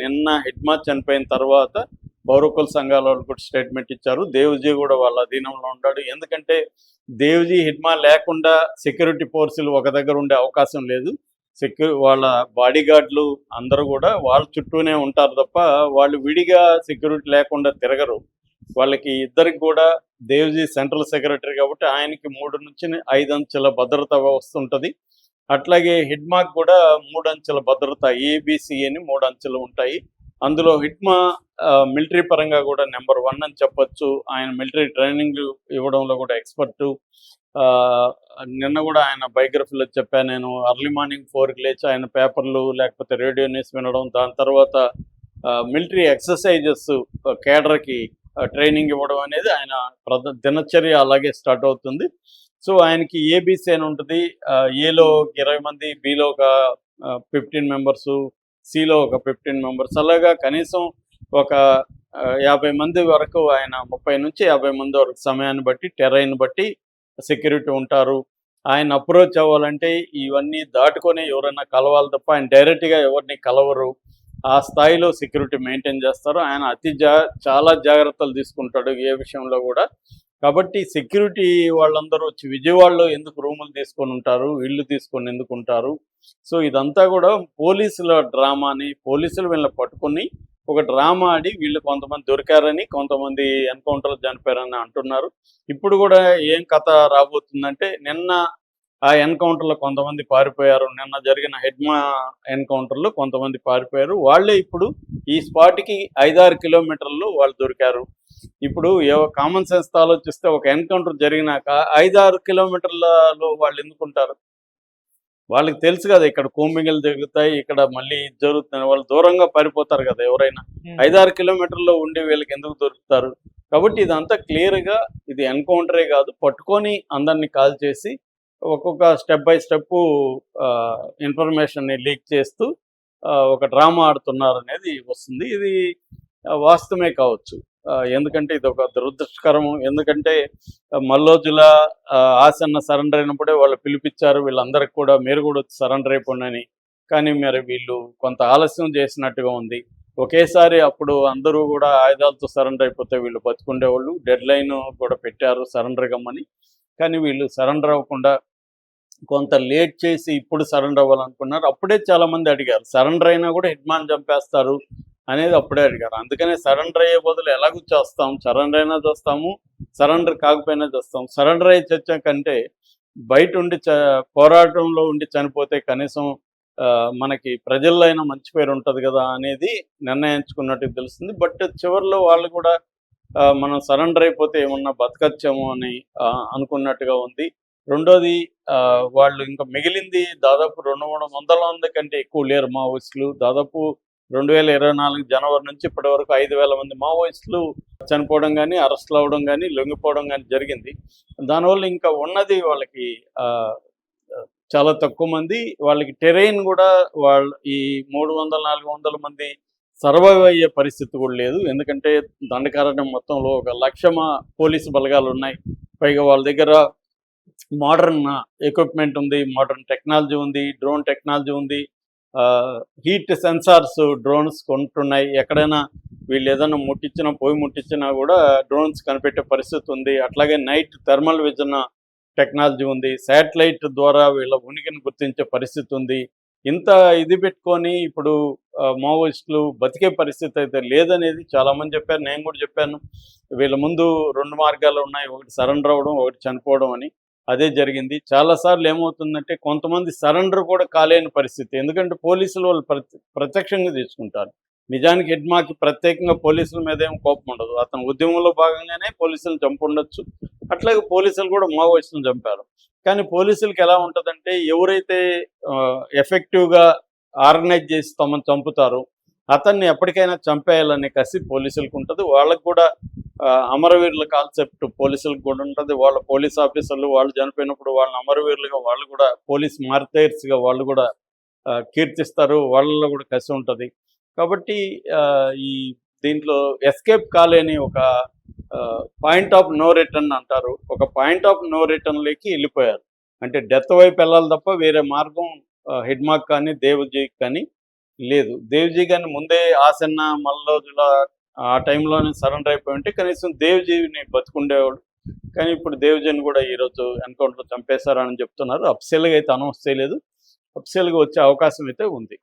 నిన్న హిడ్మా చనిపోయిన తర్వాత పౌరకుల సంఘాల వాళ్ళు కూడా స్టేట్మెంట్ ఇచ్చారు. దేవ్జీ కూడా వాళ్ళ అధీనంలో ఉంటాడు. ఎందుకంటే దేవ్జీ హిడ్మా లేకుండా సెక్యూరిటీ ఫోర్సులు ఒక దగ్గర ఉండే అవకాశం లేదు. వాళ్ళ బాడీ గార్డులు అందరూ కూడా వాళ్ళ చుట్టూనే ఉంటారు తప్ప వాళ్ళు విడిగా సెక్యూరిటీ లేకుండా తిరగరు. వాళ్ళకి ఇద్దరికి కూడా దేవ్జీ సెంట్రల్ సెక్రటరీ కాబట్టి ఆయనకి 3 నుంచి 5 అంచెల భద్రత వ్యవస్థ ఉంటుంది. అట్లాగే హిడ్మాకి కూడా 3 అంచెల భద్రత ఏబిసి అని 3 అంచెలు ఉంటాయి. అందులో హిడ్మా మిలిటరీ పరంగా కూడా నెంబర్ 1 అని చెప్పొచ్చు. ఆయన మిలిటరీ ట్రైనింగ్ ఇవ్వడంలో కూడా ఎక్స్పర్టు. నిన్న కూడా ఆయన బయోగ్రఫీలో చెప్పాను నేను. ఎర్లీ మార్నింగ్ 4కి లేచి ఆయన పేపర్లు లేకపోతే రేడియో న్యూస్ వినడం, దాని తర్వాత మిలిటరీ ఎక్సర్సైజెస్ కేడర్కి ట్రైనింగ్ ఇవ్వడం అనేది ఆయన దినచర్య అలాగే స్టార్ట్ అవుతుంది. సో ఆయనకి ఏబీసీ అని ఉంటుంది. ఏలో 20 మంది, బిలో ఒక 15 మెంబర్సు, సిలో ఒక 15 మెంబర్స్, అలాగా కనీసం ఒక 50 మంది వరకు ఆయన 30 నుంచి 50 మంది వరకు సమయాన్ని బట్టి టెరైన్ బట్టి సెక్యూరిటీ ఉంటారు. ఆయన అప్రోచ్ అవ్వాలంటే ఇవన్నీ దాటుకొని ఎవరైనా కలవాలి తప్ప ఆయన డైరెక్ట్గా ఎవరిని కలవరు. ఆ స్థాయిలో సెక్యూరిటీ మెయింటైన్ చేస్తారు. ఆయన చాలా జాగ్రత్తలు తీసుకుంటాడు ఏ విషయంలో కూడా. కాబట్టి సెక్యూరిటీ వాళ్ళందరూ వచ్చి విజయవాడలో ఎందుకు రూములు తీసుకొని ఉంటారు, ఇళ్ళు తీసుకొని ఎందుకు ఉంటారు? సో ఇదంతా కూడా పోలీసుల డ్రామాని, పోలీసులు వీళ్ళని పట్టుకొని ఒక డ్రామా ఆడి వీళ్ళు కొంతమంది దొరికారని, కొంతమంది ఎన్కౌంటర్లు చనిపోయారని అంటున్నారు. ఇప్పుడు కూడా ఏం కథ రాబోతుందంటే, నిన్న ఆ ఎన్కౌంటర్లో కొంతమంది పారిపోయారు. నిన్న జరిగిన హిడ్మా ఎన్కౌంటర్లో కొంతమంది పారిపోయారు. వాళ్ళే ఇప్పుడు ఈ స్పాట్కి 5-6 కిలోమీటర్లు వాళ్ళు దొరికారు. ఇప్పుడు కామన్ సెన్స్ ఆలోచిస్తే ఒక ఎన్కౌంటర్ జరిగినాక 5-6 కిలోమీటర్లలో వాళ్ళు ఎందుకుంటారు? వాళ్ళకి తెలుసు కదా ఇక్కడ కోంబింగలు జరుగుతాయి, ఇక్కడ మళ్ళీ జరుగుతుంది. వాళ్ళు దూరంగా పారిపోతారు కదా ఎవరైనా. 5-6 కిలోమీటర్లో ఉండి వీళ్ళకి ఎందుకు దొరుకుతారు? కాబట్టి ఇదంతా క్లియర్గా ఇది ఎన్కౌంటరే కాదు, పట్టుకొని అందరినీ కాల్ చేసి ఒక్కొక్క స్టెప్ బై స్టెప్ ఇన్ఫర్మేషన్ని లీక్ చేస్తూ ఒక డ్రామా ఆడుతున్నారు అనేది వస్తుంది. ఇది వాస్తవమే కావచ్చు. ఎందుకంటే ఇది ఒక దురదృష్టకరము. ఎందుకంటే మల్లోజుల ఆసన్న సరెండర్ అయినప్పుడే వాళ్ళు పిలిపించారు వీళ్ళందరికీ కూడా, మీరు కూడా వచ్చి సరెండర్ అయిపోండి. కానీ మరి వీళ్ళు కొంత ఆలస్యం చేసినట్టుగా ఉంది. ఒకేసారి అప్పుడు అందరూ కూడా ఆయుధాలతో సరెండర్ అయిపోతే వీళ్ళు బతుకుండేవాళ్ళు. డెడ్ లైన్ కూడా పెట్టారు సరెండర్ కమ్మని. కానీ వీళ్ళు సరెండర్ అవ్వకుండా కొంత లేట్ చేసి ఇప్పుడు సరెండర్ అవ్వాలనుకున్నారు. అప్పుడే చాలామంది అడిగారు, సరెండర్ అయినా కూడా హిడ్మాన్ చంపేస్తారు అనేది అప్పుడే అడిగారు. అందుకనే సరెండర్ అయ్యే బదులు ఎలాగూ చేస్తాం, సరెండర్ అయినా చేస్తాము, సరెండర్ కాకపోయినా చేస్తాం. సరెండర్ అయ్యి చచ్చా కంటే బయట ఉండి పోరాటంలో ఉండి చనిపోతే కనీసం మనకి ప్రజల్లో అయినా మంచి పేరు ఉంటుంది కదా అనేది నిర్ణయించుకున్నట్టు తెలుస్తుంది. బట్ చివరిలో వాళ్ళు కూడా మనం సరెండర్ అయిపోతే ఏమన్నా బతకచ్చాము అని అనుకున్నట్టుగా ఉంది. రెండోది, వాళ్ళు ఇంకా మిగిలింది దాదాపు 200-300 మంది కంటే ఎక్కువ లేరు మావోయిస్టులు. దాదాపు 2024 జనవరి నుంచి ఇప్పటి వరకు 5,000 మంది మావోయిస్టులు చనిపోవడం కానీ, అరెస్టులు అవ్వడం కానీ, లొంగిపోవడం కానీ జరిగింది. దానివల్ల ఇంకా ఉన్నది వాళ్ళకి చాలా తక్కువ మంది. వాళ్ళకి టెరైన్ కూడా ఈ 300-400 మంది సర్వైవ్ అయ్యే పరిస్థితి కూడా లేదు. ఎందుకంటే దండకారణ్యం మొత్తంలో 1,00,000 పోలీసు బలగాలు ఉన్నాయి. పైగా వాళ్ళ దగ్గర మోడర్న్ ఎక్విప్మెంట్ ఉంది, మోడర్న్ టెక్నాలజీ ఉంది, డ్రోన్ టెక్నాలజీ ఉంది, హీట్ సెన్సార్స్ డ్రోన్స్ కొంటున్నాయి. ఎక్కడైనా వీళ్ళు ఏదైనా పొయ్యి ముట్టించినా కూడా డ్రోన్స్ కనిపెట్టే పరిస్థితి ఉంది. అట్లాగే నైట్ థర్మల్ విజన్ టెక్నాలజీ ఉంది, శాటిలైట్ ద్వారా వీళ్ళ ఉనికిని గుర్తించే పరిస్థితి ఉంది. ఇంత ఇది పెట్టుకొని ఇప్పుడు మావోయిస్టులు బతికే పరిస్థితి అయితే లేదనేది చాలామంది చెప్పారు, నేను కూడా చెప్పాను. వీళ్ళ ముందు 2 మార్గాలు ఉన్నాయి, ఒకటి సరెండర్ అవ్వడం, ఒకటి చనిపోవడం అని. అదే జరిగింది. చాలాసార్లు ఏమవుతుందంటే కొంతమంది సరెండర్ కూడా కాలేని పరిస్థితి. ఎందుకంటే పోలీసులు వాళ్ళు ప్రత్యక్షంగా తీసుకుంటారు. నిజానికి హిడ్మాకి ప్రత్యేకంగా పోలీసుల మీద ఏం కోపం ఉండదు. అతను ఉద్యమంలో భాగంగానే పోలీసులను చంపుండొచ్చు. అట్లాగే పోలీసులు కూడా మావోయిస్టులను చంపారు. కానీ పోలీసులకి ఎలా ఉంటుందంటే, ఎవరైతే ఎఫెక్టివ్గా ఆర్గనైజ్ చేసి తమను చంపుతారో అతన్ని ఎప్పటికైనా చంపేయాలనే కసి పోలీసులకు ఉంటుంది. వాళ్ళకు కూడా అమరవీరుల కాన్సెప్ట్ పోలీసులకు కూడా ఉంటుంది. వాళ్ళ పోలీస్ ఆఫీసర్లు వాళ్ళు చనిపోయినప్పుడు వాళ్ళని అమరవీరులుగా, వాళ్ళు కూడా పోలీస్ మార్టైర్స్గా వాళ్ళు కూడా కీర్తిస్తారు. వాళ్ళలో కూడా కసి ఉంటుంది. కాబట్టి ఈ దీంట్లో ఎస్కేప్ కాలేని ఒక పాయింట్ ఆఫ్ నో రిటర్న్ అంటారు. ఒక పాయింట్ ఆఫ్ నో రిటర్న్లోకి వెళ్ళిపోయారు. అంటే డెత్ వైపు వెళ్ళాలి తప్ప వేరే మార్గం హిడ్మాక్ కానీ దేవ్జీకి కానీ లేదు. దేవ్‌జీ గారిని ముందే ఆసన్న మల్లోజుల ఆ టైంలోనే సరెండర్ అయిపోయి ఉంటే కనీసం దేవ్‌జీని బతికుండేవాడు. కానీ ఇప్పుడు దేవ్‌జీని గూడా ఈరోజు ఎన్‌కౌంటర్‌లో చంపేశారని చెప్తున్నారు. అఫీషియల్‌గా అయితే అనౌన్స్ చేయలేదు. అఫీషియల్‌గా వచ్చే అవకాశం అయితే ఉంది.